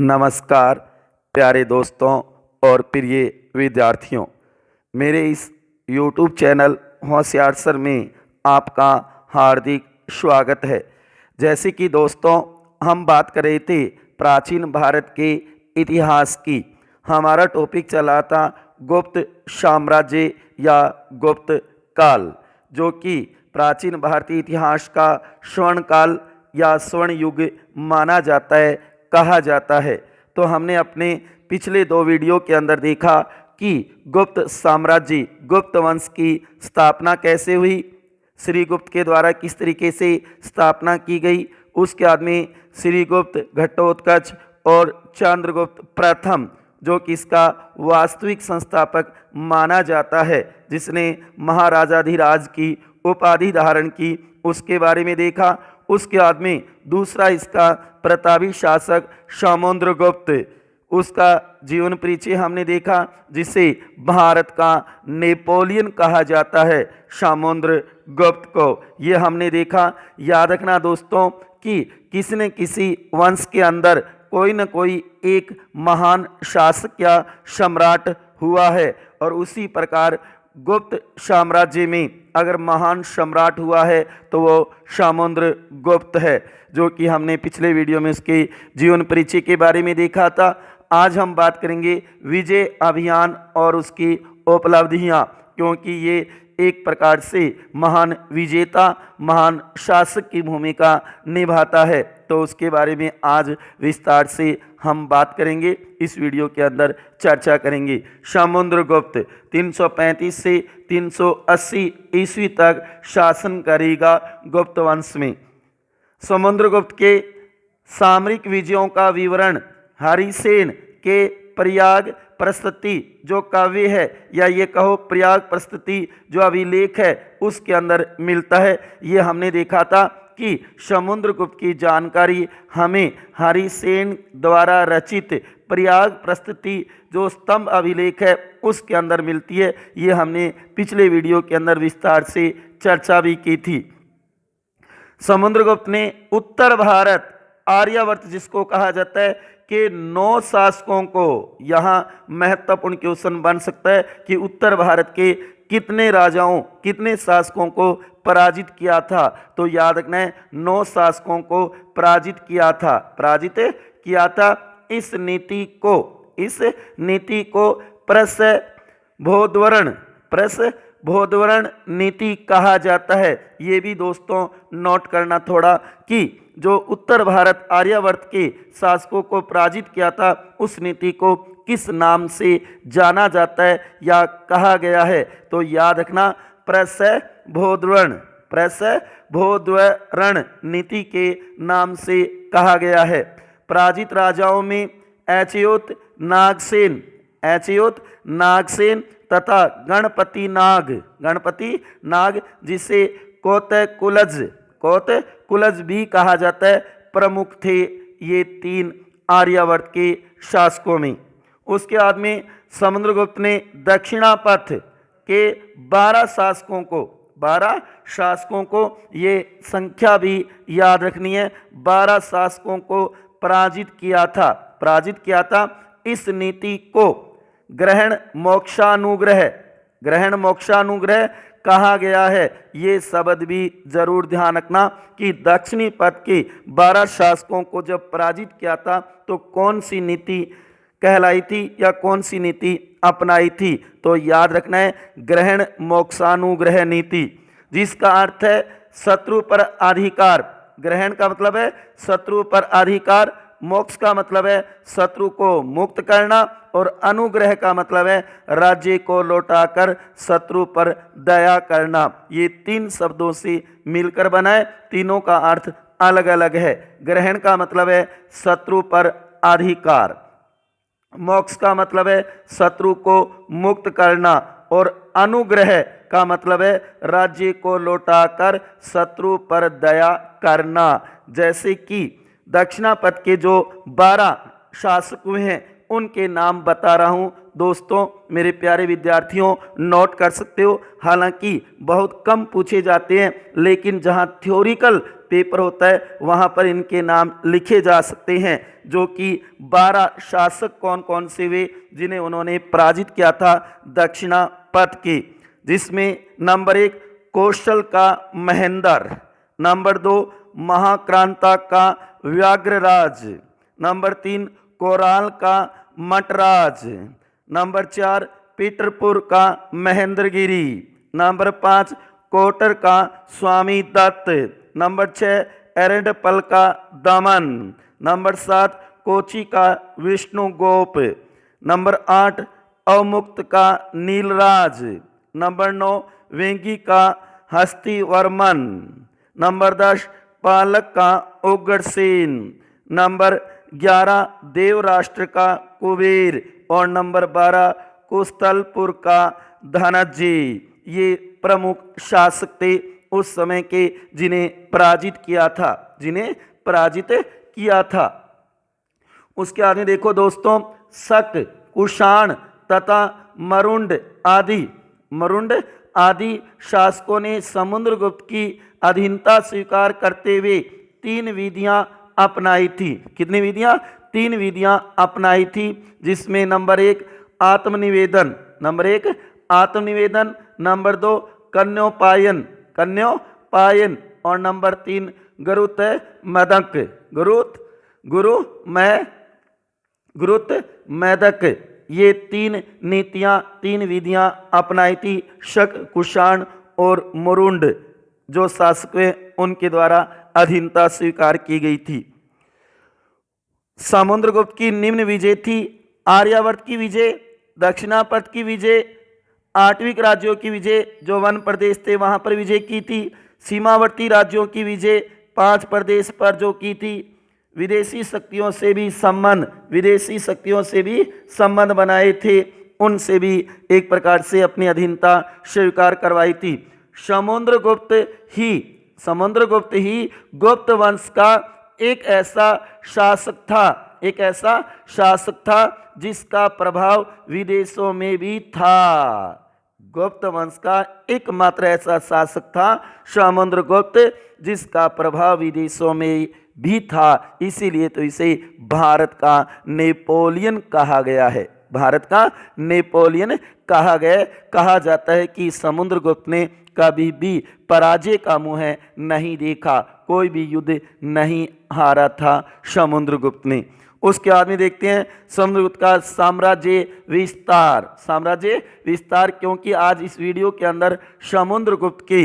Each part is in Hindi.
नमस्कार प्यारे दोस्तों और प्रिय विद्यार्थियों, मेरे इस YouTube चैनल होशियार सर में आपका हार्दिक स्वागत है। जैसे कि दोस्तों हम बात कर रहे थे प्राचीन भारत के इतिहास की। हमारा टॉपिक चला था गुप्त साम्राज्य या गुप्त काल, जो कि प्राचीन भारतीय इतिहास का स्वर्ण काल या स्वर्ण युग माना जाता है, कहा जाता है। तो हमने अपने पिछले 2 वीडियो के अंदर देखा कि गुप्त साम्राज्य, गुप्त वंश की स्थापना कैसे हुई, श्रीगुप्त के द्वारा किस तरीके से स्थापना की गई। उसके बाद में श्रीगुप्त, घटोत्कच और चंद्रगुप्त प्रथम, जो कि इसका वास्तविक संस्थापक माना जाता है, जिसने महाराजाधिराज की उपाधि धारण की, उसके बारे में देखा। उसके बाद में दूसरा इसका प्रतापी शासक समुद्रगुप्त, उसका जीवन परिचय हमने देखा, जिसे भारत का नेपोलियन कहा जाता है, समुद्रगुप्त को। ये हमने देखा। याद रखना दोस्तों कि किसी न किसी वंश के अंदर कोई न कोई एक महान शासक या सम्राट हुआ है, और उसी प्रकार गुप्त साम्राज्य में अगर महान सम्राट हुआ है तो वो समुद्रगुप्त है, जो कि हमने पिछले वीडियो में उसके जीवन परिचय के बारे में देखा था। आज हम बात करेंगे विजय अभियान और उसकी उपलब्धियां, क्योंकि ये एक प्रकार से महान विजेता, महान शासक की भूमिका निभाता है। तो उसके बारे में आज विस्तार से हम बात करेंगे, इस वीडियो के अंदर चर्चा करेंगे। समुद्रगुप्त 335 से 380 ईस्वी तक शासन करेगा गुप्त वंश में। समुद्रगुप्त के सामरिक विजयों का विवरण हरिसेन के प्रयाग प्रस्तुति जो काव्य है, या ये कहो प्रयाग प्रस्तुति जो अभिलेख है, उसके अंदर मिलता है। ये हमने देखा था कि समुद्रगुप्त की जानकारी हमें हरिसेन द्वारा रचित प्रयाग प्रस्तुति जो स्तंभ अभिलेख है, उसके अंदर मिलती है। ये हमने पिछले वीडियो के अंदर विस्तार से चर्चा भी की थी। समुद्रगुप्त ने उत्तर भारत, आर्यावर्त जिसको कहा जाता है, के 9 शासकों को, यहाँ महत्वपूर्ण क्वेश्चन बन सकता है कि उत्तर भारत के कितने राजाओं, कितने शासकों को पराजित किया था। तो याद रखना है 9 शासकों को पराजित किया था। इस नीति को प्रसभोदवरण नीति कहा जाता है। ये भी दोस्तों नोट करना थोड़ा कि जो उत्तर भारत आर्यावर्त के शासकों को पराजित किया था, उस नीति को किस नाम से जाना जाता है या कहा गया है। तो याद रखना प्रसभोदवरण नीति के नाम से कहा गया है। पराजित राजाओं में अच्युत नागसेन तथा गणपति नाग जिसे कोतकुलज भी कहा जाता है, प्रमुख थे ये 3 आर्यावर्त के शासकों में। उसके बाद में समुद्रगुप्त ने दक्षिणापथ के 12 शासकों को, ये संख्या भी याद रखनी है, 12 शासकों को पराजित किया था। इस नीति को ग्रहण मोक्षानुग्रह कहा गया है। ये शब्द भी जरूर ध्यान रखना कि दक्षिणी पथ के 12 शासकों को जब पराजित किया था तो कौन सी नीति कहलाई थी या कौन सी नीति अपनाई थी। तो याद रखना है ग्रहण मोक्षानुग्रह नीति, जिसका अर्थ है शत्रु पर अधिकार। ग्रहण का मतलब है शत्रु पर अधिकार, मोक्ष का मतलब है शत्रु को मुक्त करना, और अनुग्रह का मतलब है राज्य को लौटाकर शत्रु पर दया करना। ये 3 शब्दों से मिलकर बना है, तीनों का अर्थ अलग अलग है। ग्रहण का मतलब है शत्रु पर अधिकार, मोक्ष का मतलब है शत्रु को मुक्त करना, और अनुग्रह का मतलब है राज्य को लौटाकर शत्रु पर दया करना। जैसे कि दक्षिणापथ के जो 12 शासक हुए हैं, उनके नाम बता रहा हूं दोस्तों, मेरे प्यारे विद्यार्थियों नोट कर सकते हो। हालांकि बहुत कम पूछे जाते हैं, लेकिन जहां थ्योरिकल पेपर होता है वहाँ पर इनके नाम लिखे जा सकते हैं, जो कि 12 शासक कौन कौन से हुए जिन्हें उन्होंने पराजित किया था दक्षिणापथ के, जिसमें नंबर 1 कौशल का महेंद्र, नंबर 2 महाक्रांता का व्याघ्रराज, नंबर 3 कोराल का मटराज, नंबर 4 पीटरपुर का महेंद्रगिरी, नंबर 5 कोटर का स्वामी दत्त, नंबर 6 एरंडपल का दमन, नंबर 7 कोची का विष्णु गोप, नंबर 8 अवमुक्त का नीलराज, नंबर 9 वेंगी का हस्तिवर्मन, नंबर 10 पालक का उग्रसेन, नंबर 11 देवराष्ट्र का कुबेर और नंबर 12 कुस्तलपुर का धनजी। ये प्रमुख शासक थे उस समय के जिन्हें पराजित किया था। उसके आगे देखो दोस्तों, शक, कुषाण तथा मरुंड आदि शासकों ने समुद्रगुप्त की अधीनता स्वीकार करते हुए 3 विधियां अपनाई थी। कितनी विधियां? 3 विधियां अपनाई थी, जिसमें नंबर 1 आत्मनिवेदन, नंबर 2 कन्योपायन और नंबर 3 गुरुत मैदक। ये 3 नीतियां, 3 विधियां अपनाई थी शक, कुषाण और मुरुंड जो शासक हैं उनके द्वारा अधीनता स्वीकार की गई थी। समुद्रगुप्त की निम्न विजय थी: आर्यावर्त की विजय, दक्षिणापथ की विजय, आठविक राज्यों की विजय जो वन प्रदेश थे वहां पर विजय की थी, सीमावर्ती राज्यों की विजय 5 प्रदेश पर जो की थी, विदेशी शक्तियों से भी संबंध बनाए थे, उनसे भी एक प्रकार से अपनी अधीनता स्वीकार करवाई थी। समुद्रगुप्त ही गुप्त वंश का एक ऐसा शासक था जिसका प्रभाव विदेशों में भी था। गुप्त वंश का एकमात्र ऐसा शासक था समुद्रगुप्त जिसका प्रभाव विदेशों में भी था। इसीलिए तो इसे भारत का नेपोलियन कहा गया है। कहा जाता है कि समुद्रगुप्त ने कभी भी पराजय का मुंह नहीं देखा, कोई भी युद्ध नहीं हारा था समुद्रगुप्त ने। उसके बाद में देखते हैं समुद्रगुप्त का साम्राज्य विस्तार, क्योंकि आज इस वीडियो के अंदर समुद्रगुप्त के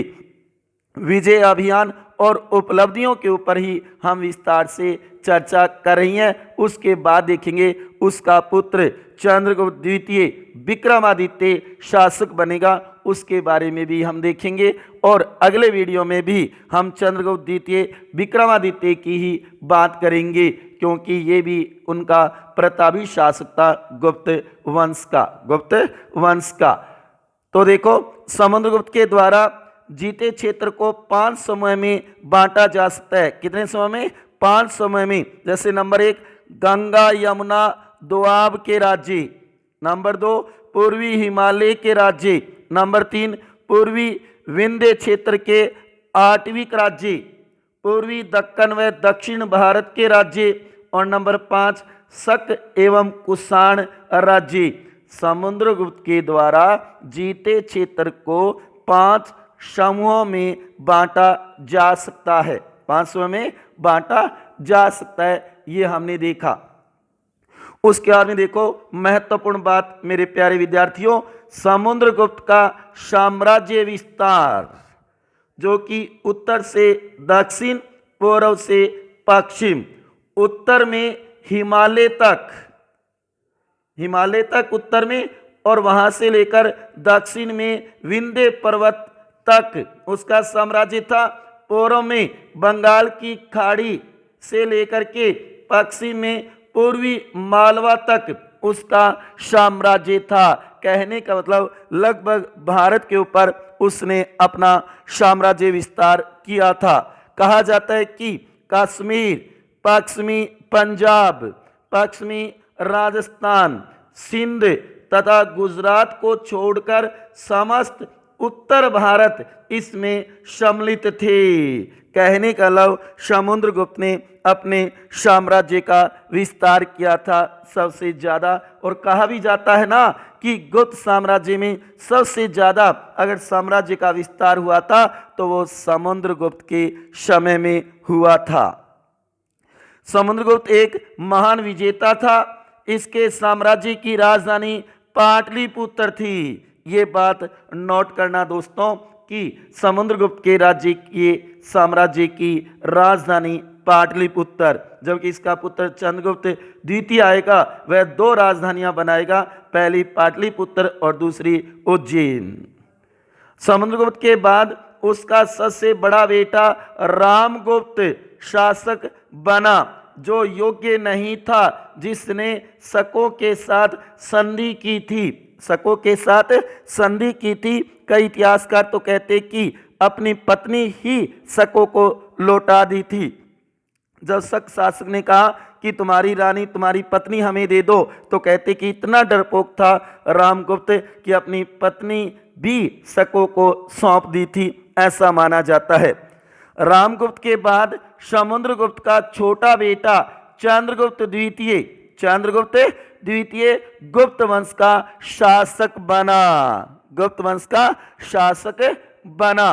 विजय अभियान और उपलब्धियों के ऊपर ही हम विस्तार से चर्चा कर रही हैं। उसके बाद देखेंगे उसका पुत्र चंद्रगुप्त द्वितीय विक्रमादित्य शासक बनेगा, उसके बारे में भी हम देखेंगे। और अगले वीडियो में भी हम चंद्रगुप्त द्वितीय विक्रमादित्य की ही बात करेंगे, क्योंकि ये भी उनका प्रतापी शासक था गुप्त वंश का। तो देखो, समुद्रगुप्त के द्वारा जीते क्षेत्र को 5 समूह में बांटा जा सकता है। कितने समूह में? 5 समूह में। जैसे नंबर 1 गंगा यमुना दोआब के राज्य, नंबर 2 पूर्वी हिमालय के राज्य, नंबर 3 पूर्वी विंध्य क्षेत्र के आठविक राज्य, पूर्वी दक्कन व दक्षिण भारत के राज्य, और नंबर 5 शक एवं कुषाण राज्य। समुद्रगुप्त के द्वारा जीते क्षेत्र को 5 समूहों में बांटा जा सकता है। 5 समूह में बांटा जा सकता है, ये हमने देखा। उसके बाद में देखो महत्वपूर्ण बात मेरे प्यारे विद्यार्थियों, समुद्रगुप्त का साम्राज्य विस्तार जो कि उत्तर से दक्षिण, पूर्व से पश्चिम, उत्तर में हिमालय तक उत्तर में, और वहां से लेकर दक्षिण में विंध्य पर्वत तक उसका साम्राज्य था। पूर्व में बंगाल की खाड़ी से लेकर के पश्चिम में पूर्वी मालवा तक उसका साम्राज्य था। कहने का मतलब लगभग भारत के ऊपर उसने अपना साम्राज्य विस्तार किया था। कहा जाता है कि कश्मीर, पश्चिमी पंजाब, पश्चिमी राजस्थान, सिंध तथा गुजरात को छोड़कर समस्त उत्तर भारत इसमें सम्मिलित थे। कहने का लव समुद्रगुप्त ने अपने साम्राज्य का विस्तार किया था सबसे ज़्यादा, और कहा भी जाता है ना कि गुप्त साम्राज्य में सबसे ज़्यादा अगर साम्राज्य का विस्तार हुआ था तो वो समुद्रगुप्त के समय में हुआ था। समुद्रगुप्त एक महान विजेता था। इसके साम्राज्य की राजधानी पाटलिपुत्र थी। ये बात नोट करना दोस्तों कि समुद्रगुप्त के साम्राज्य की राजधानी पाटलिपुत्र, जबकि इसका पुत्र चंद्रगुप्त द्वितीय आएगा, वह 2 राजधानियां बनाएगा, पहली पाटलिपुत्र और दूसरी उज्जैन। समुद्रगुप्त के बाद उसका सबसे बड़ा बेटा रामगुप्त शासक बना, जो योग्य नहीं था, जिसने शकों के साथ संधि की थी। शकों के साथ संधि की थी। कई इतिहासकार तो कहते कि अपनी पत्नी ही शकों को लौटा दी थी। जब शक शासक ने कहा कि तुम्हारी रानी, तुम्हारी पत्नी हमें दे दो, तो कहते कि इतना डरपोक था रामगुप्त कि अपनी पत्नी भी शकों को सौंप दी थी, ऐसा माना जाता है। रामगुप्त के बाद समुद्रगुप्त का छोटा बेटा चंद्रगुप्त द्वितीय गुप्त वंश का शासक बना। गुप्त वंश का शासक बना।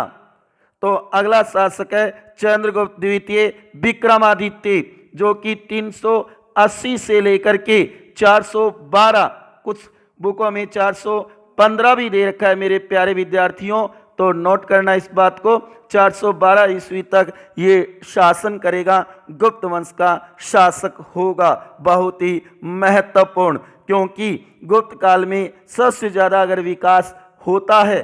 तो अगला शासक है चंद्रगुप्त द्वितीय विक्रमादित्य, जो कि 380 से लेकर के 412, कुछ बुकों में 415 भी दे रखा है मेरे प्यारे विद्यार्थियों, तो नोट करना इस बात को। 412 ईस्वी तक ये शासन करेगा, गुप्त वंश का शासक होगा। बहुत ही महत्वपूर्ण, क्योंकि गुप्त काल में सबसे ज़्यादा अगर विकास होता है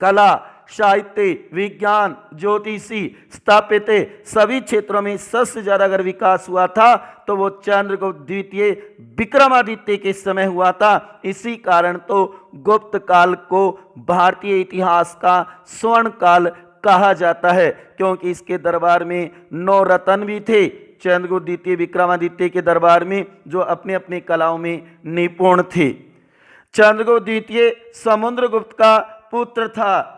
कला, साहित्य, विज्ञान, ज्योतिषी, स्थापत्य, सभी क्षेत्रों में सबसे ज़्यादा अगर विकास हुआ था तो वो चंद्रगुप्त द्वितीय विक्रमादित्य के समय हुआ था। इसी कारण तो गुप्त काल को भारतीय इतिहास का स्वर्ण काल कहा जाता है, क्योंकि इसके दरबार में 9 रत्न भी थे चंद्रगुप्त द्वितीय विक्रमादित्य के दरबार में, जो अपने अपने कलाओं में निपुण थे। चंद्रगुप्त द्वितीय समुद्रगुप्त का पुत्र था,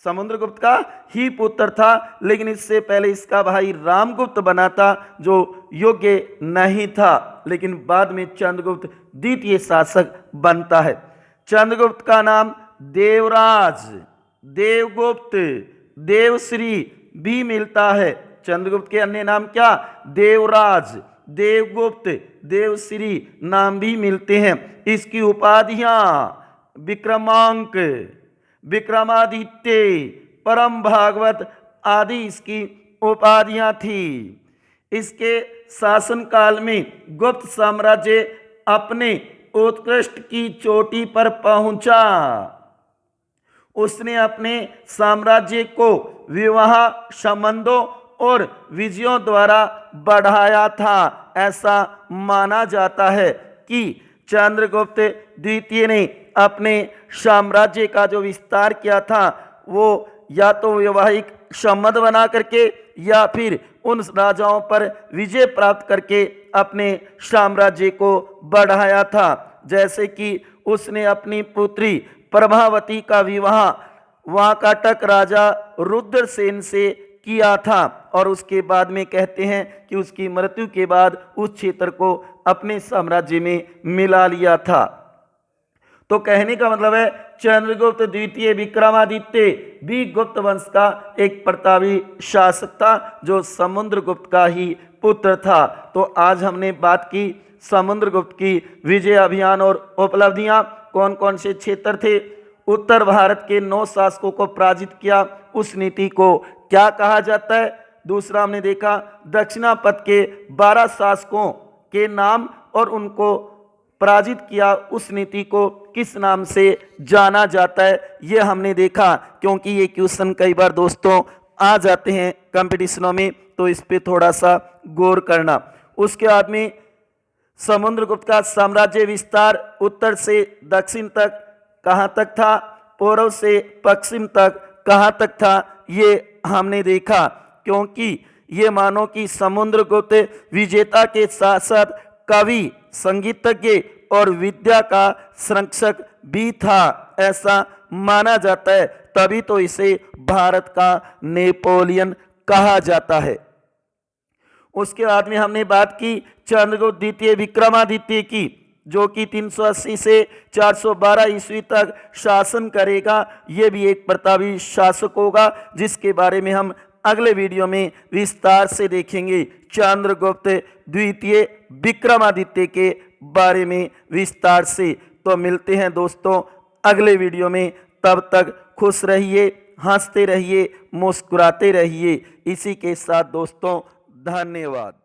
समुद्रगुप्त का ही पुत्र था, लेकिन इससे पहले इसका भाई रामगुप्त बना था, जो योग्य नहीं था, लेकिन बाद में चंद्रगुप्त द्वितीय शासक बनता है। चंद्रगुप्त का नाम देवराज, देवगुप्त, देवश्री भी मिलता है। चंद्रगुप्त के अन्य नाम क्या? देवराज, देवगुप्त, देवश्री नाम भी मिलते हैं। इसकी उपाधियां विक्रमांक, विक्रमादित्य, परम भागवत आदि इसकी उपाधियां थी। इसके शासनकाल में गुप्त साम्राज्य अपने उत्कृष्ट की चोटी पर पहुंचा। उसने अपने साम्राज्य को विवाह संबंधों और विजयों द्वारा बढ़ाया था। ऐसा माना जाता है कि चंद्रगुप्त द्वितीय ने अपने साम्राज्य का जो विस्तार किया था वो या तो वैवाहिक संबंध बना करके या फिर उन राजाओं पर विजय प्राप्त करके अपने साम्राज्य को बढ़ाया था। जैसे कि उसने अपनी पुत्री प्रभावती का विवाह वाकाटक राजा रुद्रसेन से किया था, और उसके बाद में कहते हैं कि उसकी मृत्यु के बाद उस क्षेत्र को अपने साम्राज्य में मिला लिया था। तो कहने का मतलब है चंद्रगुप्त द्वितीय विक्रमादित्य भी गुप्त वंश का एक प्रतापी शासक था, जो समुद्रगुप्त का ही पुत्र था। तो आज हमने बात की समुद्रगुप्त की विजय अभियान और उपलब्धियां। कौन कौन से क्षेत्र थे? उत्तर भारत के 9 शासकों को पराजित किया, उस नीति को क्या कहा जाता है? दूसरा हमने देखा दक्षिणापथ के 12 शासकों के नाम और उनको पराजित किया, उस नीति को किस नाम से जाना जाता है, ये हमने देखा। क्योंकि ये क्वेश्चन कई बार दोस्तों आ जाते हैं कंपटीशनों में, तो इस पे थोड़ा सा गौर करना। उसके बाद में समुद्रगुप्त का साम्राज्य विस्तार उत्तर से दक्षिण तक कहाँ तक था, पूर्व से पश्चिम तक कहाँ तक था, ये हमने देखा। क्योंकि ये मानो कि समुद्रगुप्त विजेता के साथ साथ कवि, संगीतज्ञ और विद्या का संरक्षक भी था, ऐसा माना जाता है, तभी तो इसे भारत का नेपोलियन कहा जाता है। उसके बाद में हमने बात की चंद्रगुप्त द्वितीय विक्रमादित्य की, जो कि 380 से 412 ईस्वी तक शासन करेगा। ये भी एक प्रतापी शासक होगा, जिसके बारे में हम अगले वीडियो में विस्तार से देखेंगे। चंद्रगुप्त द्वितीय विक्रमादित्य के बारे में विस्तार से। तो मिलते हैं दोस्तों अगले वीडियो में, तब तक खुश रहिए, हंसते रहिए, मुस्कुराते रहिए। इसी के साथ दोस्तों धन्यवाद।